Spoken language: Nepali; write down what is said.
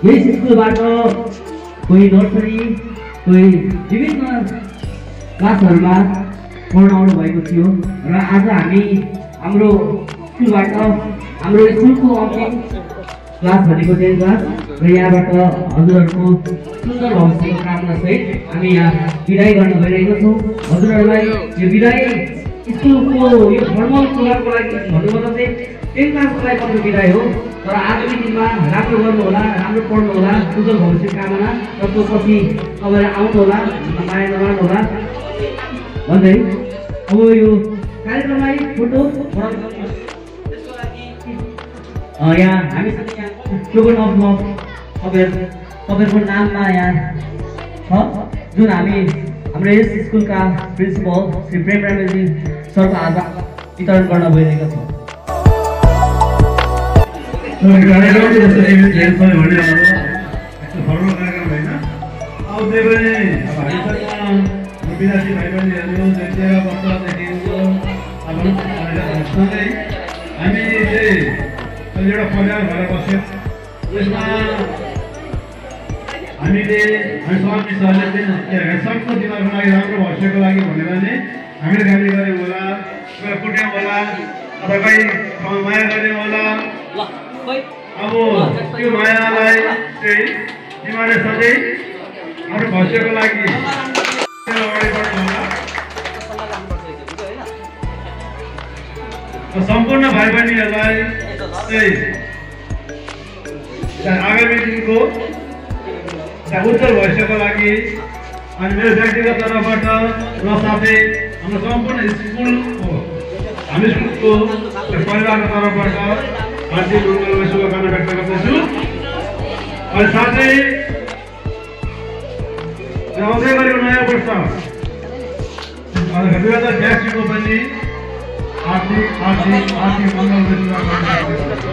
यस स्कुलबाट कोही नर्सरी कोही विभिन्न क्लासहरुमा पढ्न आउनु भएको थियो र आज हामी हाम्रो स्कुलबाट हाम्रो स्कुलको अन्तिम क्लास भनेको 10 क्लास र यहाँबाट हजुरहरुको सुन्दर भविष्यको कामना सहित हामी यहाँ बिदाई गर्न गइरहेका छौं। हजुरहरुलाई यो बिदाई स्कुलको यो फर्मल प्रोग्रामको लागि भन्नुपर्दा चाहिँ 10 क्लासको लागि मात्र बिदाई हो, तर आगामी दिनमा राम्रो गर्नु होला, राम्रो पढ्नु होला, उज्जवल भविष्य कामना र त्यसपछि तपाईहरु आउनु होला, माया नमार्नु होला भन्दै अब यो कार्यक्रमलाई फोटो यहाँ हामीसँग यहाँ स्लोगन अफ लभ तपाईहरुको नाममा यहाँ छ जुन हामी हाम्रो यस स्कुलका प्रिन्सिपल श्री प्रेम रामेजी सरको आज वितरण गर्न गइरहेका छौं। विद्यार्थी भाइ बहिनीहरु 13 वर्षदेखिको हामी चाहिँ एउटा परिवार भएर बस्यौं। यसमा हामीले स्वामी सरले चाहिँ सबको दिमागको लागि राम्रो भविष्यको लागि भनेर नै हामीले गाली गर्यौं होला, कुट्यौं होला अथवा कहीँ माया गर्यौं होला। अब त्यो मायालाई चाहिँ तिमीले सधैँ हाम्रो भविष्यको लागि अगाडि बढ्नु होला। सम्पूर्ण भाइ बहिनीहरूलाई चाहिँ आगामी दिनको उज्जवल भविष्यको लागि अनि मेरो व्यक्तिगत तर्फबाट र साथै हाम्रो सम्पूर्ण स्कुलको हामी स्कुलको परिवारको तर्फबाट हार्दिक शुभकामना व्यक्त गर्दछु। अनि साथै आउँदै गरेको नयाँ वर्ष 2082 को पनि आर्थिक मङ्गलमय शुभकामना।